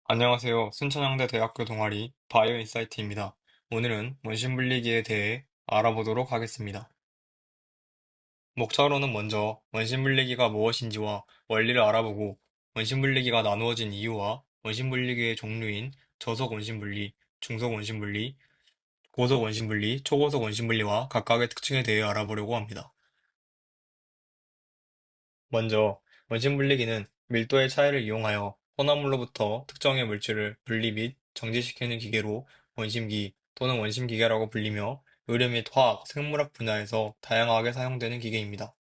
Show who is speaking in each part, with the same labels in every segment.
Speaker 1: 안녕하세요. 순천향대 대학교 동아리 바이오인사이트입니다. 오늘은 원심분리기에 대해 알아보도록 하겠습니다. 목차로는 먼저 원심분리기가 무엇인지와 원리를 알아보고 원심분리기가 나누어진 이유와 원심분리기의 종류인 저속 원심분리, 중속 원심분리, 고속 원심분리, 초고속 원심분리와 각각의 특징에 대해 알아보려고 합니다. 먼저 원심분리기는 밀도의 차이를 이용하여 혼합물로부터 특정의 물질을 분리 및 정지시키는 기계로 원심기 또는 원심기계라고 불리며 의료 및 화학, 생물학 분야에서 다양하게 사용되는 기계입니다.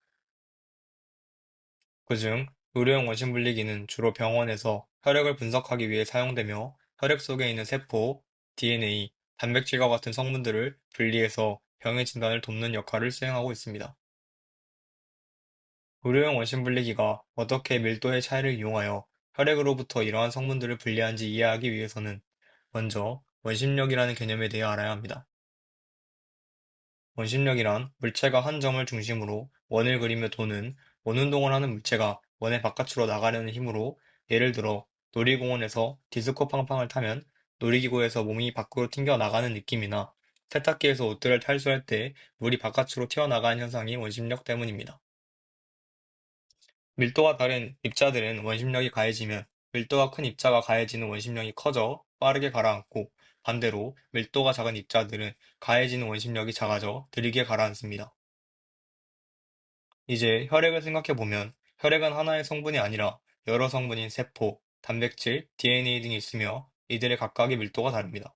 Speaker 1: 그중 의료용 원심분리기는 주로 병원에서 혈액을 분석하기 위해 사용되며 혈액 속에 있는 세포, DNA, 단백질과 같은 성분들을 분리해서 병의 진단을 돕는 역할을 수행하고 있습니다. 의료용 원심분리기가 어떻게 밀도의 차이를 이용하여 혈액으로부터 이러한 성분들을 분리하는지 이해하기 위해서는 먼저 원심력이라는 개념에 대해 알아야 합니다. 원심력이란 물체가 한 점을 중심으로 원을 그리며 도는 원운동을 하는 물체가 원의 바깥으로 나가려는 힘으로, 예를 들어 놀이공원에서 디스코 팡팡을 타면 놀이기구에서 몸이 밖으로 튕겨 나가는 느낌이나 세탁기에서 옷들을 탈수할 때 물이 바깥으로 튀어나가는 현상이 원심력 때문입니다. 밀도가 다른 입자들은 원심력이 가해지면 밀도가 큰 입자가 가해지는 원심력이 커져 빠르게 가라앉고, 반대로 밀도가 작은 입자들은 가해지는 원심력이 작아져 느리게 가라앉습니다. 이제 혈액을 생각해보면 혈액은 하나의 성분이 아니라 여러 성분인 세포, 단백질, DNA 등이 있으며 이들의 각각의 밀도가 다릅니다.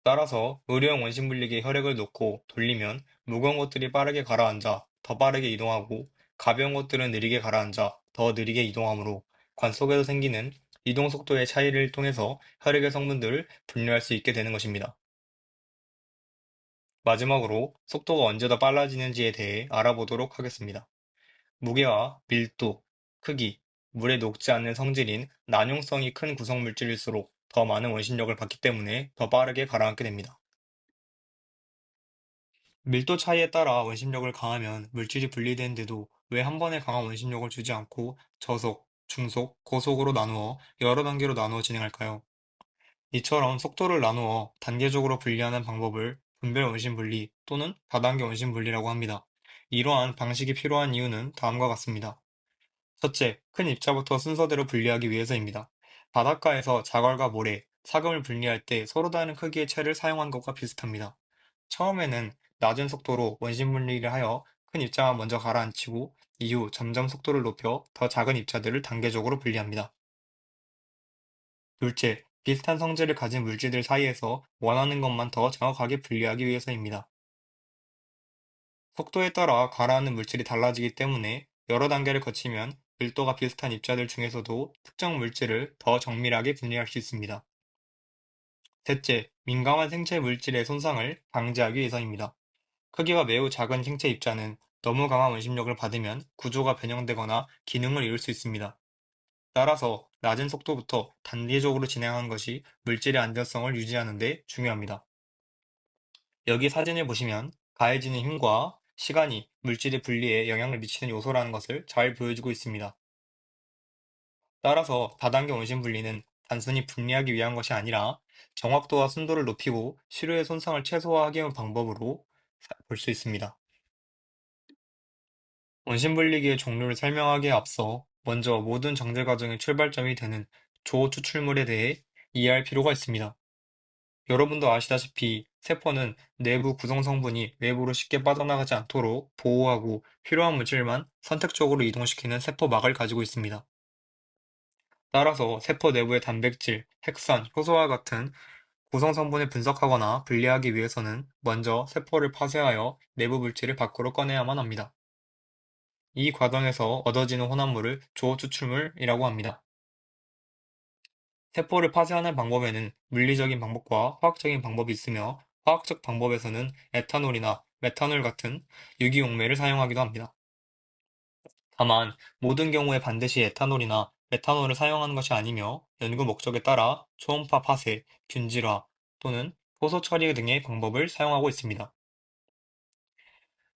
Speaker 1: 따라서 의료용 원심분리기에 혈액을 놓고 돌리면 무거운 것들이 빠르게 가라앉아 더 빠르게 이동하고, 가벼운 것들은 느리게 가라앉아 더 느리게 이동하므로 관 속에서 생기는 이동 속도의 차이를 통해서 혈액의 성분들을 분류할 수 있게 되는 것입니다. 마지막으로 속도가 언제 더 빨라지는지에 대해 알아보도록 하겠습니다. 무게와 밀도, 크기, 물에 녹지 않는 성질인 난용성이 큰 구성물질일수록 더 많은 원심력을 받기 때문에 더 빠르게 가라앉게 됩니다. 밀도 차이에 따라 원심력을 가하면 물질이 분리되는데도 왜 한 번에 강한 원심력을 주지 않고 저속, 중속, 고속으로 나누어 여러 단계로 나누어 진행할까요? 이처럼 속도를 나누어 단계적으로 분리하는 방법을 분별 원심 분리 또는 다단계 원심 분리라고 합니다. 이러한 방식이 필요한 이유는 다음과 같습니다. 첫째, 큰 입자부터 순서대로 분리하기 위해서입니다. 바닷가에서 자갈과 모래, 사금을 분리할 때 서로 다른 크기의 채를 사용한 것과 비슷합니다. 처음에는 낮은 속도로 원심 분리를 하여 큰 입자만 먼저 가라앉히고, 이후 점점 속도를 높여 더 작은 입자들을 단계적으로 분리합니다. 둘째, 비슷한 성질을 가진 물질들 사이에서 원하는 것만 더 정확하게 분리하기 위해서입니다. 속도에 따라 가라앉는 물질이 달라지기 때문에 여러 단계를 거치면 밀도가 비슷한 입자들 중에서도 특정 물질을 더 정밀하게 분리할 수 있습니다. 셋째, 민감한 생체 물질의 손상을 방지하기 위해서입니다. 크기가 매우 작은 생체 입자는 너무 강한 원심력을 받으면 구조가 변형되거나 기능을 잃을 수 있습니다. 따라서 낮은 속도부터 단계적으로 진행하는 것이 물질의 안전성을 유지하는 데 중요합니다. 여기 사진을 보시면 가해지는 힘과 시간이 물질의 분리에 영향을 미치는 요소라는 것을 잘 보여주고 있습니다. 따라서 다단계 원심 분리는 단순히 분리하기 위한 것이 아니라 정확도와 순도를 높이고 시료의 손상을 최소화하기 위한 방법으로 볼 수 있습니다. 원심 분리기의 종류를 설명하기에 앞서 먼저 모든 정제 과정의 출발점이 되는 조 추출물에 대해 이해할 필요가 있습니다. 여러분도 아시다시피 세포는 내부 구성 성분이 외부로 쉽게 빠져나가지 않도록 보호하고 필요한 물질만 선택적으로 이동시키는 세포막을 가지고 있습니다. 따라서 세포 내부의 단백질, 핵산, 효소와 같은 구성 성분을 분석하거나 분리하기 위해서는 먼저 세포를 파쇄하여 내부 물질을 밖으로 꺼내야만 합니다. 이 과정에서 얻어지는 혼합물을 조추출물이라고 합니다. 세포를 파쇄하는 방법에는 물리적인 방법과 화학적인 방법이 있으며, 화학적 방법에서는 에탄올이나 메탄올 같은 유기용매를 사용하기도 합니다. 다만 모든 경우에 반드시 에탄올이나 메탄올을 사용하는 것이 아니며 연구 목적에 따라 초음파 파쇄, 균질화 또는 효소 처리 등의 방법을 사용하고 있습니다.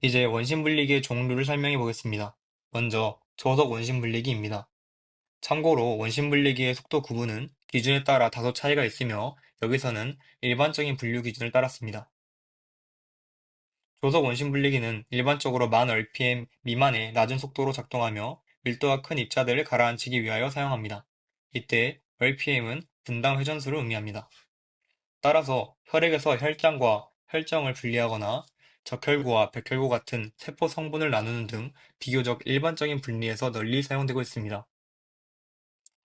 Speaker 1: 이제 원심 분리기의 종류를 설명해 보겠습니다. 먼저 저속 원심 분리기입니다. 참고로 원심 분리기의 속도 구분은 기준에 따라 다소 차이가 있으며 여기서는 일반적인 분류 기준을 따랐습니다. 조석 원심 분리기는 일반적으로 1000rpm 미만의 낮은 속도로 작동하며 밀도가 큰 입자들을 가라앉히기 위하여 사용합니다. 이때 rpm은 분당 회전수를 의미합니다. 따라서 혈액에서 혈장과 혈정을 분리하거나 적혈구와 백혈구 같은 세포 성분을 나누는 등 비교적 일반적인 분리에서 널리 사용되고 있습니다.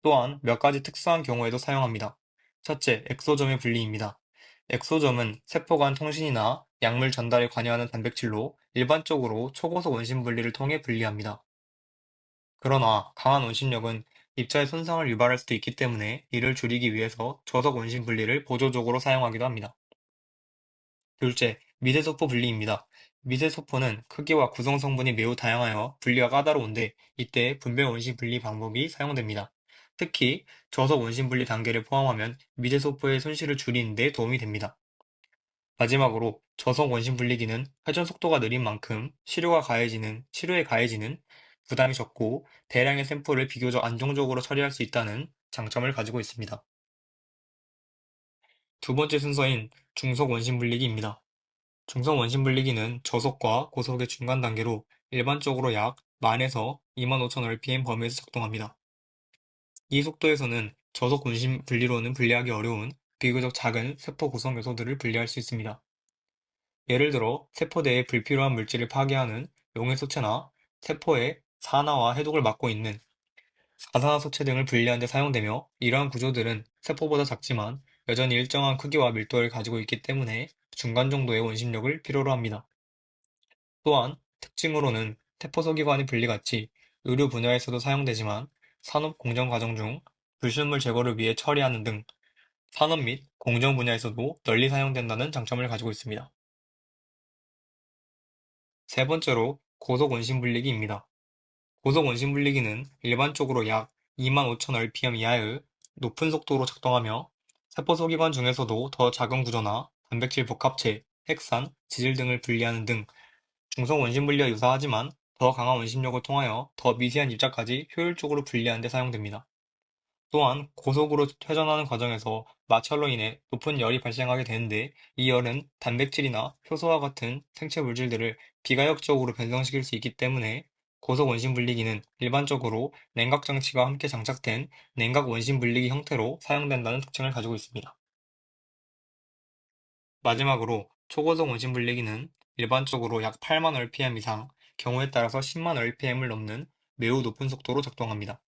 Speaker 1: 또한 몇 가지 특수한 경우에도 사용합니다. 첫째, 엑소점의 분리입니다. 엑소점은 세포 간 통신이나 약물 전달에 관여하는 단백질로 일반적으로 초고속 원심 분리를 통해 분리합니다. 그러나 강한 원심력은 입자의 손상을 유발할 수도 있기 때문에 이를 줄이기 위해서 저속 원심 분리를 보조적으로 사용하기도 합니다. 둘째, 미세소포 분리입니다. 미세소포는 크기와 구성 성분이 매우 다양하여 분리가 까다로운데 이때 분배 원심 분리 방법이 사용됩니다. 특히 저속 원심 분리 단계를 포함하면 미세소포의 손실을 줄이는 데 도움이 됩니다. 마지막으로 저속 원심 분리기는 회전 속도가 느린 만큼 치료에 가해지는 부담이 적고 대량의 샘플을 비교적 안정적으로 처리할 수 있다는 장점을 가지고 있습니다. 두 번째 순서인 중속 원심 분리기입니다. 중성 원심 분리기는 저속과 고속의 중간 단계로 일반적으로 약 10,000에서 25,000rpm 범위에서 작동합니다. 이 속도에서는 저속 원심 분리로는 분리하기 어려운 비교적 작은 세포 구성 요소들을 분리할 수 있습니다. 예를 들어 세포 내에 불필요한 물질을 파괴하는 용해소체나 세포의 산화와 해독을 막고 있는 가산화소체 등을 분리하는 데 사용되며 이러한 구조들은 세포보다 작지만 여전히 일정한 크기와 밀도를 가지고 있기 때문에 중간 정도의 원심력을 필요로 합니다. 또한 특징으로는 세포소기관의 분리같이 의료 분야에서도 사용되지만 산업 공정 과정 중 불순물 제거를 위해 처리하는 등 산업 및 공정 분야에서도 널리 사용된다는 장점을 가지고 있습니다. 세 번째로 고속 원심 분리기입니다. 고속 원심 분리기는 일반적으로 약 25,000rpm 이하의 높은 속도로 작동하며 세포소기관 중에서도 더 작은 구조나 단백질 복합체, 핵산, 지질 등을 분리하는 등 중성 원심 분리와 유사하지만 더 강한 원심력을 통하여 더 미세한 입자까지 효율적으로 분리하는 데 사용됩니다. 또한 고속으로 회전하는 과정에서 마찰로 인해 높은 열이 발생하게 되는데 이 열은 단백질이나 효소와 같은 생체 물질들을 비가역적으로 변성시킬 수 있기 때문에 고속 원심 분리기는 일반적으로 냉각 장치가 함께 장착된 냉각 원심 분리기 형태로 사용된다는 특징을 가지고 있습니다. 마지막으로 초고속 원심 분리기는 일반적으로 약 8만 rpm 이상, 경우에 따라서 10만 rpm을 넘는 매우 높은 속도로 작동합니다.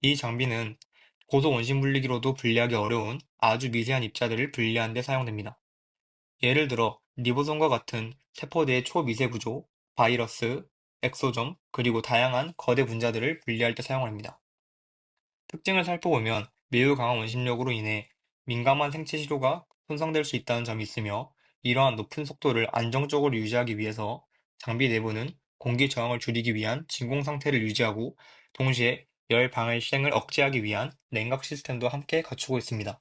Speaker 1: 이 장비는 고속 원심 분리기로도 분리하기 어려운 아주 미세한 입자들을 분리하는 데 사용됩니다. 예를 들어 리보솜과 같은 세포 내의 초미세 구조, 바이러스, 엑소점, 그리고 다양한 거대 분자들을 분리할 때 사용합니다. 특징을 살펴보면 매우 강한 원심력으로 인해 민감한 생체 시료가 손상될 수 있다는 점이 있으며 이러한 높은 속도를 안정적으로 유지하기 위해서 장비 내부는 공기 저항을 줄이기 위한 진공 상태를 유지하고 동시에 열 방해 실행을 억제하기 위한 냉각 시스템도 함께 갖추고 있습니다.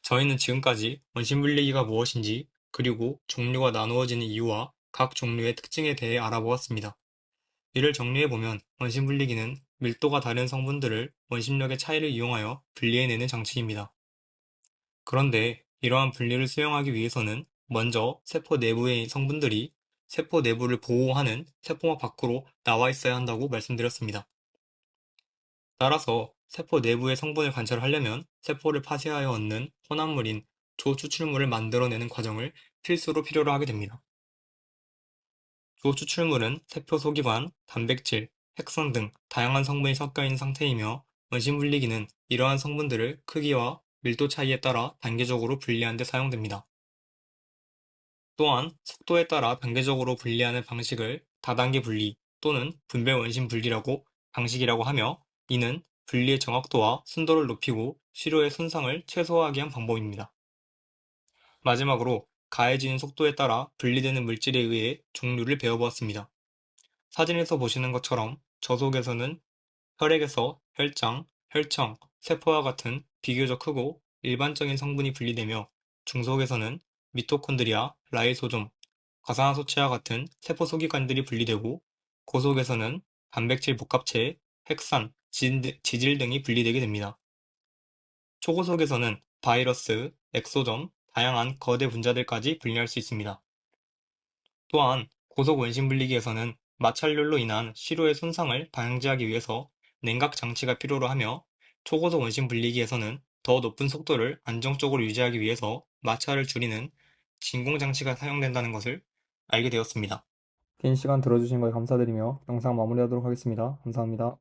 Speaker 1: 저희는 지금까지 원심 분리기가 무엇인지 그리고 종류가 나누어지는 이유와 각 종류의 특징에 대해 알아보았습니다. 이를 정리해보면 원심 분리기는 밀도가 다른 성분들을 원심력의 차이를 이용하여 분리해내는 장치입니다. 그런데 이러한 분리를 수행하기 위해서는 먼저 세포 내부의 성분들이 세포 내부를 보호하는 세포막 밖으로 나와 있어야 한다고 말씀드렸습니다. 따라서 세포 내부의 성분을 관찰하려면 세포를 파쇄하여 얻는 혼합물인 조추출물을 만들어내는 과정을 필수로 하게 됩니다. 조추출물은 세포 소기관, 단백질, 핵선 등 다양한 성분이 섞여 있는 상태이며 원심 분리기는 이러한 성분들을 크기와 밀도 차이에 따라 단계적으로 분리하는 데 사용됩니다. 또한 속도에 따라 단계적으로 분리하는 방식을 다단계 분리 또는 분배 원심 분리라고 방식이라고 하며 이는 분리의 정확도와 순도를 높이고 시료의 손상을 최소화하기 위한 방법입니다. 마지막으로 가해지는 속도에 따라 분리되는 물질에 의해 종류를 배워보았습니다. 사진에서 보시는 것처럼 저속에서는 혈액에서 혈장, 혈청, 세포와 같은 비교적 크고 일반적인 성분이 분리되며 중속에서는 미토콘드리아, 라이소솜, 가산화소체와 같은 세포 소기관들이 분리되고 고속에서는 단백질 복합체, 핵산, 지질 등이 분리되게 됩니다. 초고속에서는 바이러스, 엑소점, 다양한 거대 분자들까지 분리할 수 있습니다. 또한 고속 원심 분리기에서는 마찰열로 인한 시료의 손상을 방지하기 위해서 냉각 장치가 필요로 하며 초고속 원심 분리기에서는 더 높은 속도를 안정적으로 유지하기 위해서 마찰을 줄이는 진공 장치가 사용된다는 것을 알게 되었습니다.
Speaker 2: 긴 시간 들어주신 거에 감사드리며 영상 마무리하도록 하겠습니다. 감사합니다.